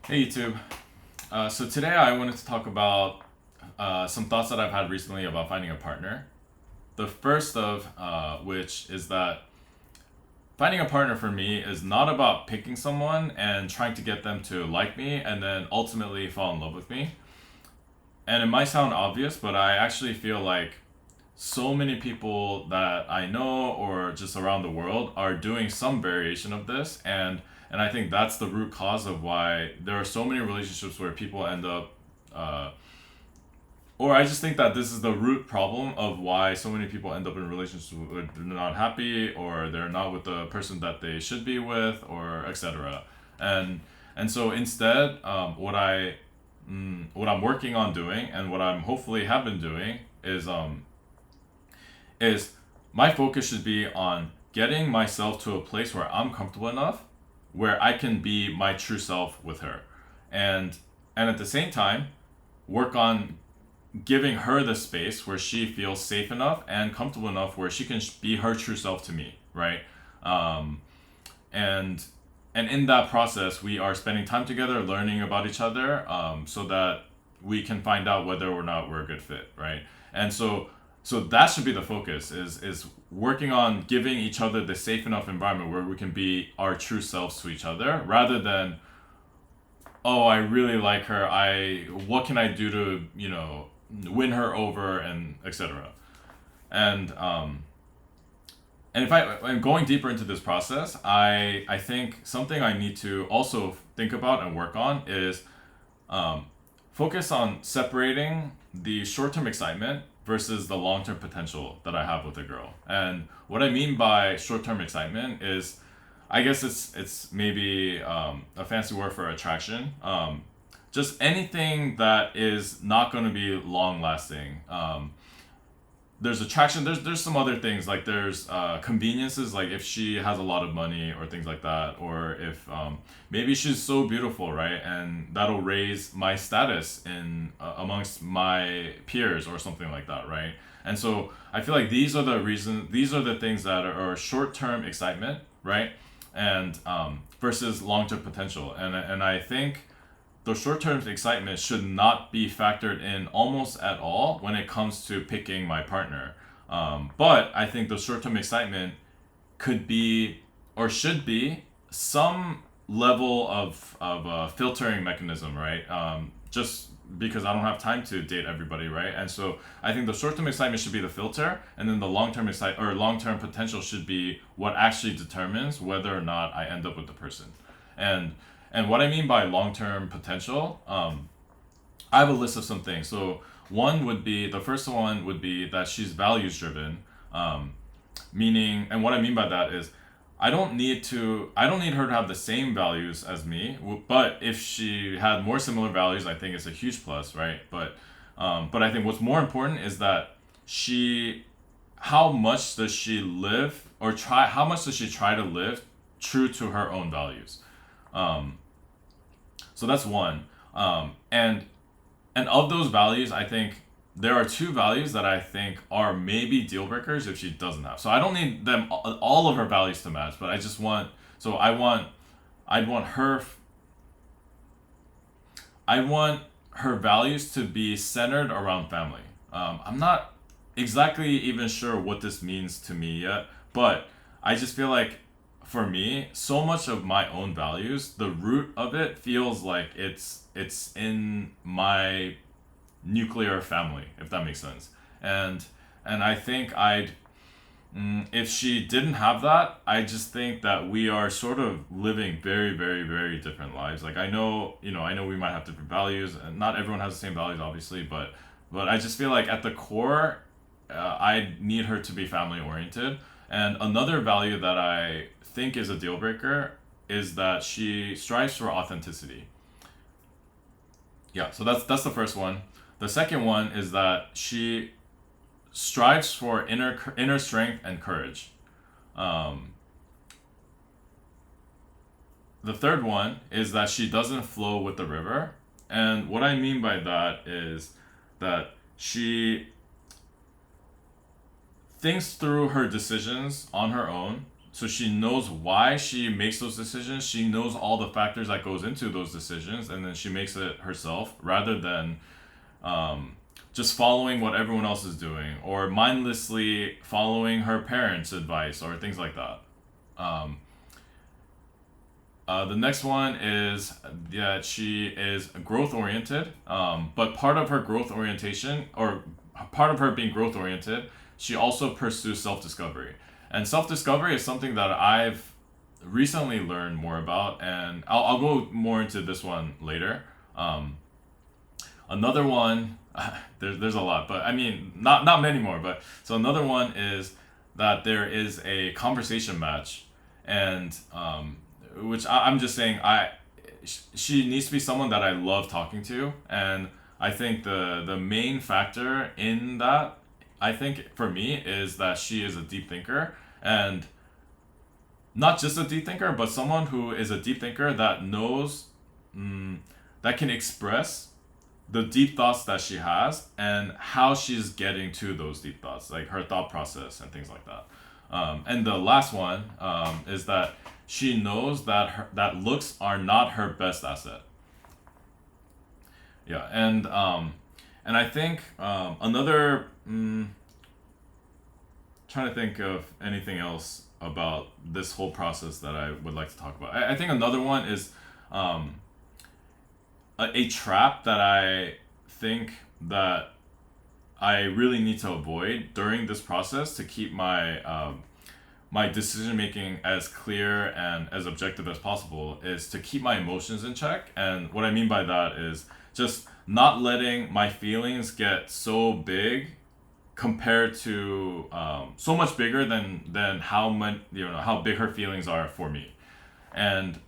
Hey YouTube. So today I wanted to talk about some thoughts that I've had recently about finding a partner. The first of which is that finding a partner for me is not about picking someone and trying to get them to like me and then ultimately fall in love with me. And it might sound obvious, but I actually feel like so many people that I know or just around the world are doing some variation of this, and I think that's the root cause of why there are so many relationships where people end up or I just think that this is the root problem of why so many people end up in relationships where they're not happy or they're not with the person that they should be with or etc. And and so instead, what I'm working on doing and what I'm hopefully have been doing is my focus should be on getting myself to a place where I'm comfortable enough where I can be my true self with her. And and at the same time work on giving her the space where she feels safe enough and comfortable enough where she can be her true self to me, right? Um, and and in that process, we are spending time together, learning about each other, so that we can find out whether or not we're a good fit, right? And so that should be the focus is working on giving each other the safe enough environment where we can be our true selves to each other rather than, oh, I really like her, I what can I do to win her over and etc. and and if I'm going deeper into this process, I think something I need to also think about and work on is um, focus on separating the short-term excitement versus the long-term potential that I have with a girl. And what I mean by short-term excitement is, I guess it's maybe a fancy word for attraction. Just anything that is not going to be long lasting. There's attraction. There's some other things like there's conveniences, like if she has a lot of money or things like that, or if maybe she's so beautiful, right, and that'll raise my status in amongst my peers or something like that, right. And so I feel like these are the reasons. These are the things that are short term excitement, right, and versus long term potential. And I think the short-term excitement should not be factored in almost at all when it comes to picking my partner. But I think the short-term excitement could be or should be some level of a filtering mechanism, right? Just because I don't have time to date everybody, right? And so I think the short-term excitement should be the filter, and then the long-term long-term potential should be what actually determines whether or not I end up with the person. And and what I mean by long-term potential, I have a list of some things. So the first one would be that she's values driven, um, meaning, and what I mean by that is, I don't need her to have the same values as me. But if she had more similar values, I think it's a huge plus, right? But I think what's more important is that she, how much does she live or try? How much does she try to live true to her own values? Um, so that's one. And of those values, I think there are two values that I think are maybe deal breakers if she doesn't have. So I don't need them all of her values to match, but I just want. So I want I want her values to be centered around family. I'm not exactly even sure what this means to me yet, but I just feel like for me, so much of my own values, the root of it feels like it's in my nuclear family, if that makes sense. And and I think if she didn't have that, I just think that we are sort of living very, very, very different lives. Like I know we might have different values, and not everyone has the same values, obviously, but I just feel like at the core, I need her to be family oriented. And another value that I think is a deal breaker is that she strives for authenticity. Yeah, so that's the first one. The second one is that she strives for inner strength and courage. Um, the third one is that she doesn't flow with the river. And what I mean by that is that she thinks through her decisions on her own. So she knows why she makes those decisions. She knows all the factors that goes into those decisions, and then she makes it herself rather than just following what everyone else is doing or mindlessly following her parents' advice or things like that. Um, the next one is that she is growth oriented, but part of her growth orientation, or part of her being growth oriented, she also pursues self discovery. And self discovery is something that I've recently learned more about, and I'll go more into this one later. Another one, there's a lot, but I mean, not many more, but so another one is that there is a conversation match, and which I'm just saying she needs to be someone that I love talking to, and I think the main factor in that, I think for me, is that she is a deep thinker, and not just a deep thinker, but someone who is a deep thinker that knows, that can express the deep thoughts that she has and how she's getting to those deep thoughts, like her thought process and things like that. And the last one is that she knows that that looks are not her best asset. Yeah, and I think another trying to think of anything else about this whole process that I would like to talk about. I think another one is um, a trap that I think that I really need to avoid during this process to keep my decision making as clear and as objective as possible is to keep my emotions in check. And what I mean by that is just not letting my feelings get so big compared to so much bigger than how much, how big her feelings are for me. And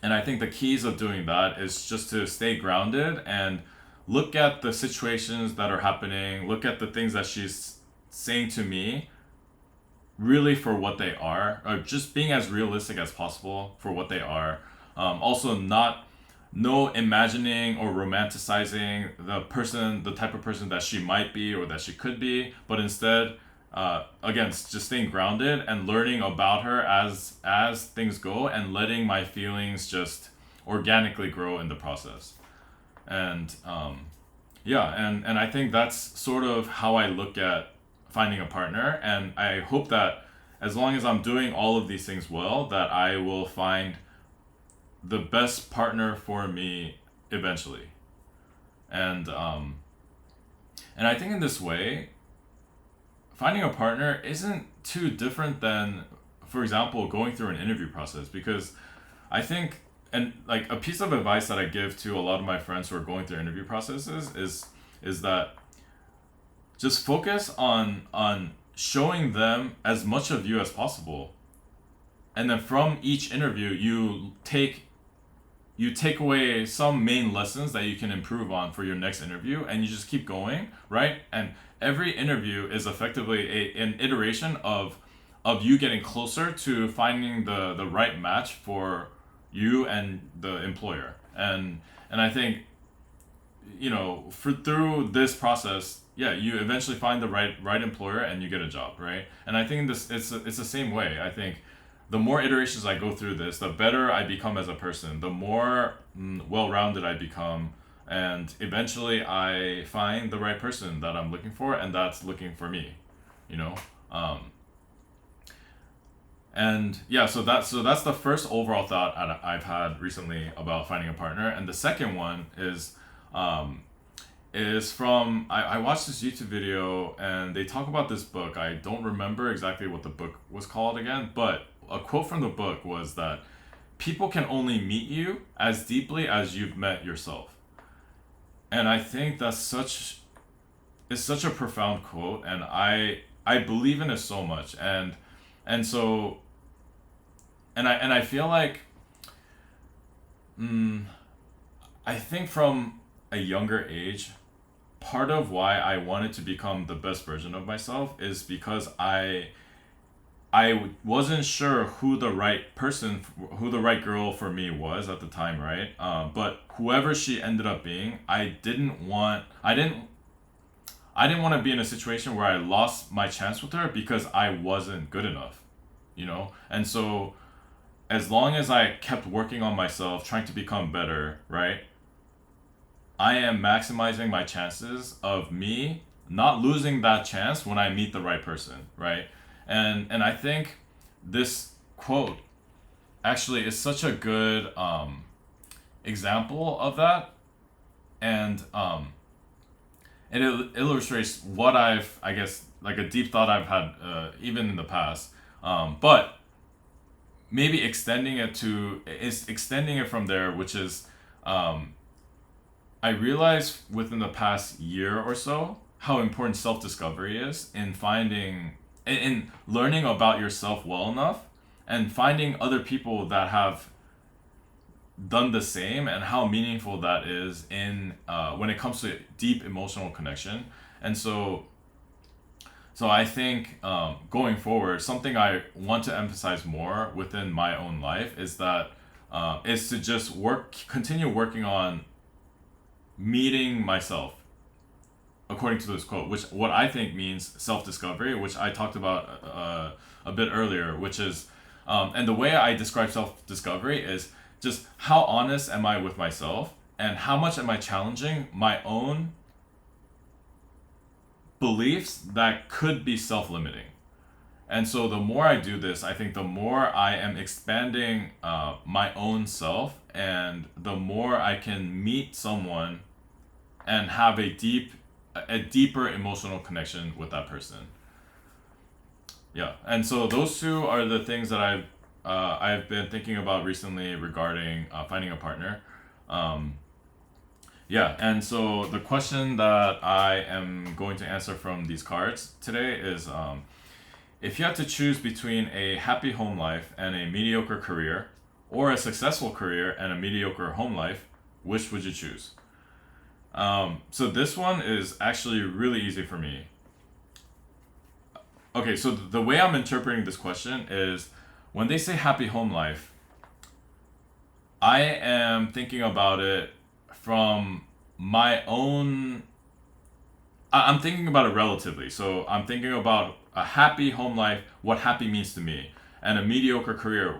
I think the keys of doing that is just to stay grounded and look at the situations that are happening, look at the things that she's saying to me really for what they are, or just being as realistic as possible for what they are. Also, not no imagining or romanticizing the type of person that she might be or that she could be, but instead, again, just staying grounded and learning about her as things go, and letting my feelings just organically grow in the process. And yeah, and I think that's sort of how I look at finding a partner, and I hope that as long as I'm doing all of these things well, that I will find the best partner for me eventually. And I think in this way, finding a partner isn't too different than, for example, going through an interview process, because I think, and like a piece of advice that I give to a lot of my friends who are going through interview processes is that just focus on showing them as much of you as possible, and then from each interview you take away some main lessons that you can improve on for your next interview, and you just keep going, right? And every interview is effectively an iteration of you getting closer to finding the right match for you and the employer. And I think, for through this process, yeah, you eventually find the right employer and you get a job, right? And I think it's the same way. I think the more iterations I go through this, the better I become as a person, the more well-rounded I become, and eventually I find the right person that I'm looking for, and that's looking for me, you know. And yeah, so that's the first overall thought I've had recently about finding a partner, and the second one is from I watched this YouTube video and they talk about this book. I don't remember exactly what the book was called again, but a quote from the book was that people can only meet you as deeply as you've met yourself. And I think that's such a profound quote, and I believe in it so much. And so and I feel like I think from a younger age, part of why I wanted to become the best version of myself is because I wasn't sure who the right person, who the right girl for me was at the time, right? But whoever she ended up being, I didn't want to be in a situation where I lost my chance with her because I wasn't good enough. you know? And so as long as I kept working on myself, trying to become better, right? I am maximizing my chances of me not losing that chance when I meet the right person, right? And I think this quote actually is such a good example of that, and it illustrates what I guess, like a deep thought I've had even in the past, but maybe extending it from there, which is I realized within the past year or so how important self discovery is in in learning about yourself well enough and finding other people that have done the same, and how meaningful that is in when it comes to deep emotional connection. And so I think going forward, something I want to emphasize more within my own life is that is to just continue working on meeting myself according to this quote, which what I think means self-discovery, which I talked about a bit earlier, which is and the way I describe self-discovery is just how honest am I with myself, and how much am I challenging my own beliefs that could be self-limiting. And so the more I do this, I think the more I am expanding my own self, and the more I can meet someone and have a deeper emotional connection with that person. Yeah, and so those two are the things that I've been thinking about recently regarding finding a partner. Um, yeah, and so the question that I am going to answer from these cards today is if you had to choose between a happy home life and a mediocre career, or a successful career and a mediocre home life, which would you choose? So this one is actually really easy for me. Okay, so the way I'm interpreting this question is when they say happy home life, I am thinking about it from my own. I'm thinking about it relatively. So I'm thinking about a happy home life, what happy means to me, and a mediocre career,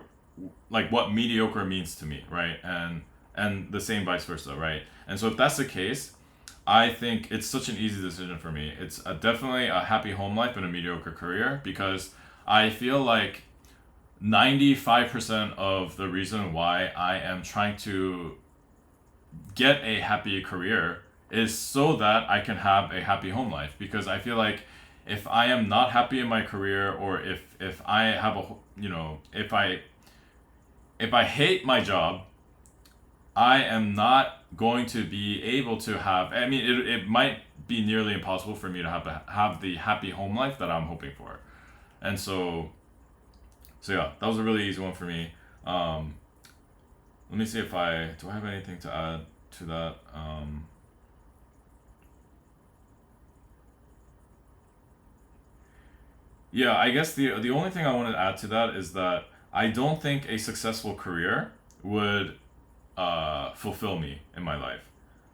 like what mediocre means to me, right? And the same vice versa, right? And so if that's the case, I think it's such an easy decision for me. It's definitely a happy home life and a mediocre career, because I feel like 95% of the reason why I am trying to get a happy career is so that I can have a happy home life. Because I feel like if I am not happy in my career, or if I have a, if I hate my job, I am not going to be able to have. I mean, it might be nearly impossible for me to have the happy home life that I'm hoping for. And so yeah, that was a really easy one for me. Let me see if I have anything to add to that. Yeah, I guess the only thing I want to add to that is that I don't think a successful career would fulfill me in my life.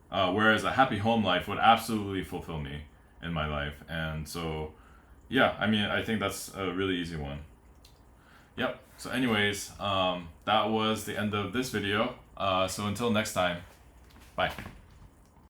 Whereas a happy home life would absolutely fulfill me in my life. And so, yeah, I mean, I think that's a really easy one. Yep. So, anyways, that was the end of this video. So, until next time, bye.